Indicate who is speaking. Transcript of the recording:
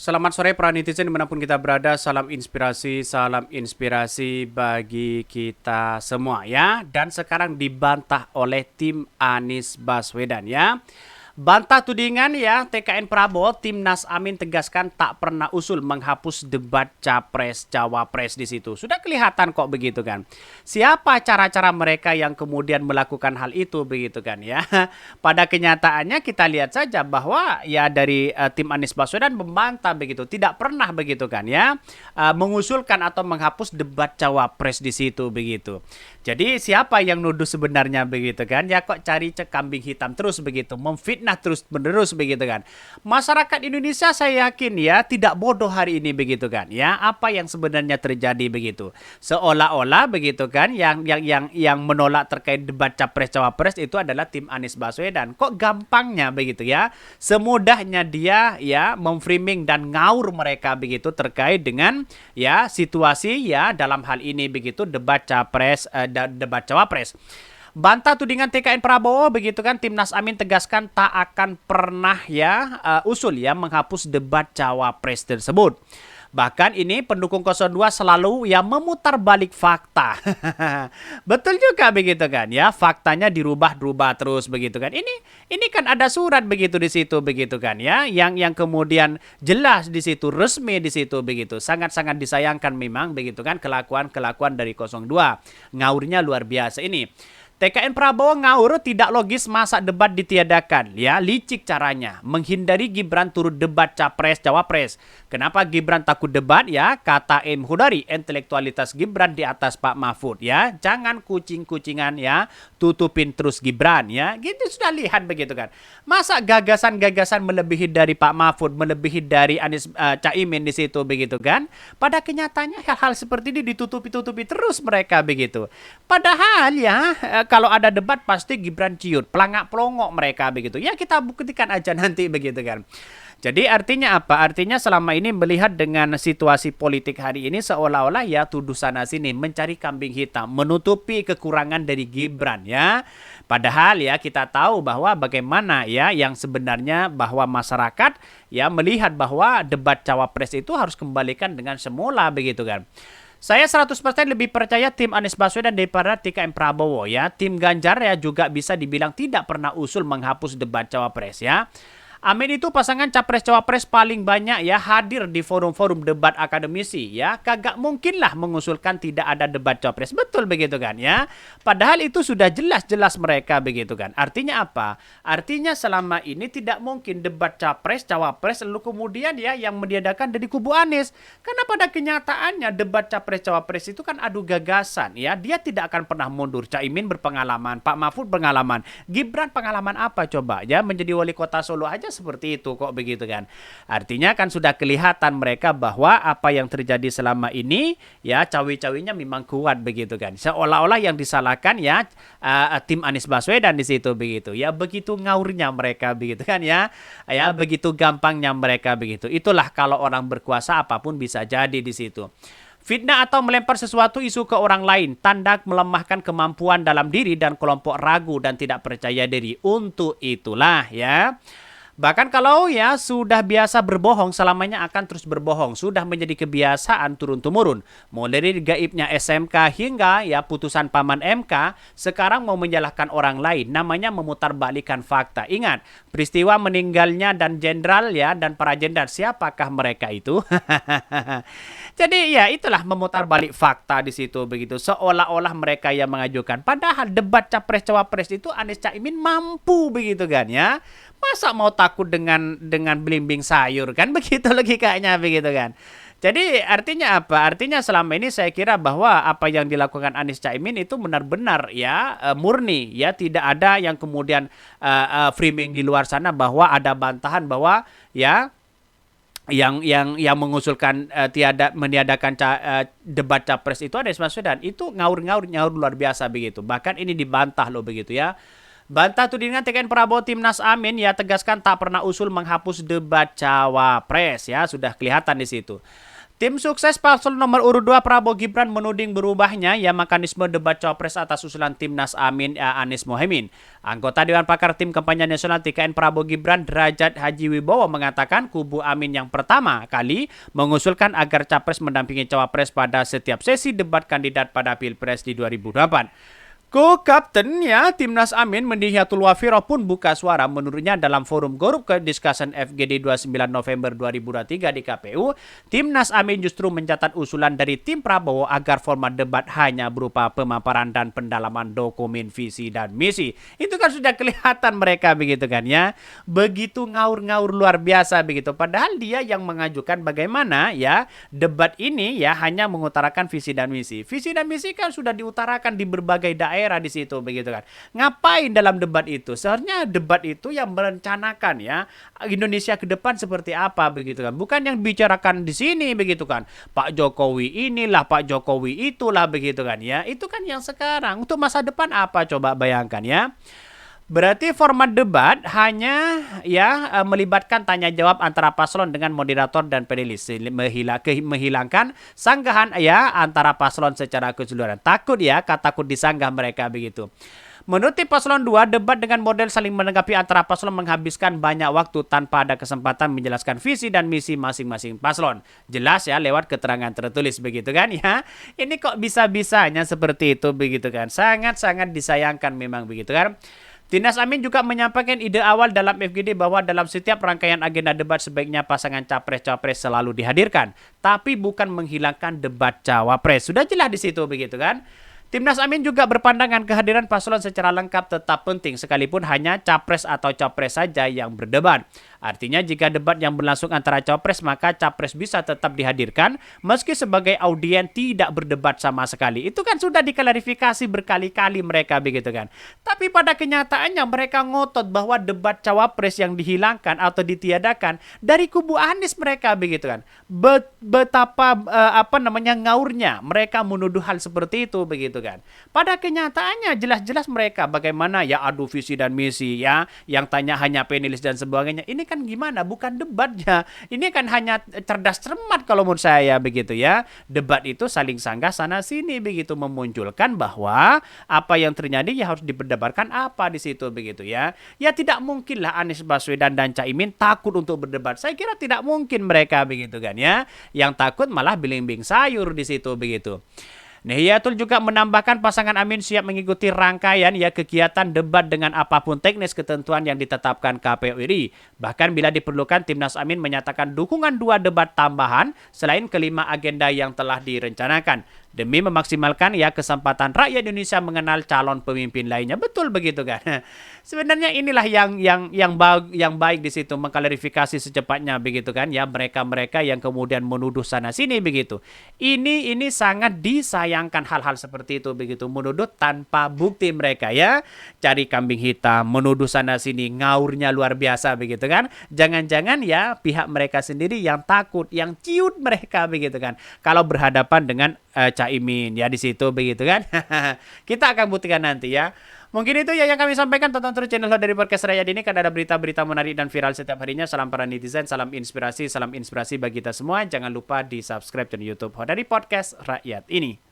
Speaker 1: Selamat sore para netizen dimanapun kita berada. Salam inspirasi bagi kita semua ya. Dan sekarang dibantah oleh tim Anies Baswedan ya. Bantah tudingan ya, TKN Prabowo, Timnas Amin tegaskan tak pernah usul menghapus debat capres cawapres di situ. Sudah kelihatan kok begitu kan. Siapa cara-cara mereka yang kemudian melakukan hal itu begitu kan ya. Pada kenyataannya kita lihat saja bahwa ya dari tim Anies Baswedan membantah begitu, tidak pernah begitu kan ya mengusulkan atau menghapus debat cawapres di situ begitu. Jadi siapa yang nuduh sebenarnya begitu kan? Ya kok cari kambing hitam terus begitu, memfitnah terus menerus begitu kan. Masyarakat Indonesia saya yakin ya tidak bodoh hari ini begitu kan. Ya, apa yang sebenarnya terjadi begitu. Seolah-olah begitu kan yang menolak terkait debat capres cawapres itu adalah tim Anies Baswedan. Kok gampangnya begitu ya? Semudahnya dia ya memframing dan ngaur mereka begitu terkait dengan ya situasi ya dalam hal ini begitu debat capres debat cawapres. Bantah tudingan TKN Prabowo begitu kan, Timnas Amin tegaskan tak akan pernah ya usul ya menghapus debat cawapres tersebut. Bahkan ini pendukung 02 selalu ya memutar balik fakta. Betul juga begitu kan ya, faktanya dirubah-rubah terus begitu kan. Ini kan ada surat begitu di situ begitu kan ya, yang kemudian jelas di situ, resmi di situ begitu. Sangat-sangat disayangkan memang begitu kan kelakuan dari 02. Ngaurnya luar biasa ini. TKN Prabowo ngaur tidak logis masa debat ditiadakan. Ya, licik caranya. Menghindari Gibran turut debat capres cawapres. Kenapa Gibran takut debat ya? Kata M. Hudari, intelektualitas Gibran di atas Pak Mahfud ya. Jangan kucing-kucingan ya, tutupin terus Gibran ya. Gitu sudah lihat begitu kan. Masa gagasan-gagasan melebihi dari Pak Mahfud, melebihi dari Anies Caimin di situ begitu kan? Pada kenyataannya hal-hal seperti ini ditutupi-tutupi terus mereka begitu. Padahal ya kalau ada debat pasti Gibran ciut, pelangak-pelongok mereka begitu. Ya kita buktikan aja nanti begitu kan. Jadi artinya apa? Artinya selama ini melihat dengan situasi politik hari ini seolah-olah ya tuduh sana sini, mencari kambing hitam, menutupi kekurangan dari Gibran ya. Padahal ya kita tahu bahwa bagaimana ya yang sebenarnya bahwa masyarakat ya melihat bahwa debat cawapres itu harus kembalikan dengan semula begitu kan. Saya 100% lebih percaya tim Anies Baswedan daripada TKN Prabowo ya. Tim Ganjar ya juga bisa dibilang tidak pernah usul menghapus debat cawapres ya. Amin itu pasangan capres-cawapres paling banyak ya hadir di forum-forum debat akademisi ya. Kagak mungkin lah mengusulkan tidak ada debat cawapres. Betul begitu kan ya. Padahal itu sudah jelas-jelas mereka begitu kan. Artinya apa? Artinya selama ini tidak mungkin debat capres-cawapres lalu kemudian ya yang meniadakan dari kubu Anies. Karena pada kenyataannya debat capres-cawapres itu kan adu gagasan ya. Dia tidak akan pernah mundur. Caimin berpengalaman, Pak Mahfud pengalaman, Gibran pengalaman apa coba ya menjadi wali kota Solo aja seperti itu kok begitu kan. Artinya kan sudah kelihatan mereka bahwa apa yang terjadi selama ini ya cawi-cawinya memang kuat begitu kan. Seolah-olah yang disalahkan ya tim Anies Baswedan di situ begitu. Ya begitu ngaurnya mereka begitu kan ya. Ya begitu gampangnya mereka begitu. Itulah kalau orang berkuasa apapun bisa jadi di situ. Fitnah atau melempar sesuatu isu ke orang lain, tanda melemahkan kemampuan dalam diri dan kelompok ragu dan tidak percaya diri. Untuk itulah ya. Bahkan kalau ya sudah biasa berbohong, selamanya akan terus berbohong. Sudah menjadi kebiasaan turun-temurun. Mulai dari gaibnya SMK hingga ya putusan paman MK, sekarang mau menyalahkan orang lain. Namanya memutarbalikkan fakta. Ingat, peristiwa meninggalnya dan jenderal ya dan para jenderal, siapakah mereka itu? Jadi ya itulah memutarbalik fakta di situ begitu. Seolah-olah mereka yang mengajukan. Padahal debat capres-cawapres itu Anies Caimin mampu begitu kan ya. Masa mau takut dengan belimbing sayur kan begitu logikanya begitu kan. Jadi artinya apa? Artinya selama ini saya kira bahwa apa yang dilakukan Anies Caimin itu benar-benar ya murni ya, tidak ada yang kemudian framing di luar sana bahwa ada bantahan bahwa ya yang mengusulkan tiada meniadakan debat capres itu Anies Baswedan. Itu ngaur luar biasa begitu. Bahkan ini dibantah loh begitu ya. Bantah tudingan TKN Prabowo Timnas Amin ya tegaskan tak pernah usul menghapus debat cawapres ya, sudah kelihatan di situ. Tim sukses paslon nomor urut 2 Prabowo Gibran menuding berubahnya mekanisme debat cawapres atas usulan Timnas Amin Anies Mohaimin. Anggota Dewan Pakar Tim Kampanye Nasional TKN Prabowo Gibran Derajat Haji Wibowo mengatakan kubu Amin yang pertama kali mengusulkan agar capres mendampingi cawapres pada setiap sesi debat kandidat pada Pilpres di 2024. Kapten Timnas Amin Mendihiatul Wafiro pun buka suara. Menurutnya dalam forum Group Discussion FGD 29 November 2023 di KPU, Timnas Amin justru mencatat usulan dari tim Prabowo agar format debat hanya berupa pemaparan dan pendalaman dokumen visi dan misi. Itu kan sudah kelihatan mereka begitu kan ya. Begitu ngaur-ngaur luar biasa begitu. Padahal dia yang mengajukan bagaimana debat ini hanya mengutarakan visi dan misi. Visi dan misi kan sudah diutarakan di berbagai daerah di situ begitu kan. Ngapain dalam debat itu? Seharusnya debat itu yang merencanakan Indonesia ke depan seperti apa begitu kan. Bukan yang bicarakan di sini begitu kan. Pak Jokowi inilah, Pak Jokowi itulah begitu kan ya. Itu kan yang sekarang. Untuk masa depan apa coba bayangkan ya. Berarti format debat hanya melibatkan tanya jawab antara paslon dengan moderator dan panelis, menghilangkan sanggahan antara paslon secara keseluruhan. Takut disanggah mereka begitu. Menurut tim paslon 2, debat dengan model saling menanggapi antara paslon menghabiskan banyak waktu tanpa ada kesempatan menjelaskan visi dan misi masing-masing paslon. Jelas lewat keterangan tertulis begitu kan ya. Ini kok bisa-bisanya seperti itu begitu kan. Sangat-sangat disayangkan memang begitu kan. Timnas Amin juga menyampaikan ide awal dalam FGD bahwa dalam setiap rangkaian agenda debat sebaiknya pasangan capres-capres selalu dihadirkan, tapi bukan menghilangkan debat cawapres. Sudah jelas di situ begitu kan? Timnas Amin juga berpandangan kehadiran paslon secara lengkap tetap penting sekalipun hanya capres atau capres saja yang berdebat. Artinya jika debat yang berlangsung antara capres maka capres bisa tetap dihadirkan meski sebagai audien tidak berdebat sama sekali. Itu kan sudah diklarifikasi berkali-kali mereka begitu kan. Tapi pada kenyataannya mereka ngotot bahwa debat cawapres yang dihilangkan atau ditiadakan dari kubu Anies mereka begitu kan. Betapa ngaurnya mereka menuduh hal seperti itu begitu kan. Pada kenyataannya jelas-jelas mereka bagaimana adu visi dan misi yang tanya hanya panelis dan sebagainya. Ini kan gimana? Bukan debatnya. Ini kan hanya cerdas cermat kalau menurut saya begitu ya. Debat itu saling sanggah sana sini begitu memunculkan bahwa apa yang terjadi harus diperdebatkan apa di situ begitu ya. Ya tidak mungkinlah Anies Baswedan dan Caimin takut untuk berdebat. Saya kira tidak mungkin mereka begitu kan ya. Yang takut malah belimbing sayur di situ begitu. Nahdlatul juga menambahkan pasangan Amin siap mengikuti rangkaian kegiatan debat dengan apapun teknis ketentuan yang ditetapkan KPU RI. Bahkan bila diperlukan Timnas Amin menyatakan dukungan 2 debat tambahan selain kelima agenda yang telah direncanakan. Demi memaksimalkan kesempatan rakyat Indonesia mengenal calon pemimpin lainnya. Betul begitu kan? Sebenarnya inilah yang baik di situ mengklarifikasi secepatnya begitu kan ya mereka-mereka yang kemudian menuduh sana sini begitu. Ini sangat disayangkan hal-hal seperti itu begitu menuduh tanpa bukti mereka cari kambing hitam, menuduh sana sini, ngaurnya luar biasa begitu kan. Jangan-jangan pihak mereka sendiri yang takut, yang ciut mereka begitu kan. Kalau berhadapan dengan Caimin di situ begitu kan. Kita akan buktikan nanti ya. Mungkin itu yang kami sampaikan. Tonton terus channel dari Podcast Rakyat ini kan ada berita-berita menarik dan viral setiap harinya. Salam para netizen, salam inspirasi bagi kita semua. Jangan lupa di subscribe channel YouTube dari Podcast Rakyat ini.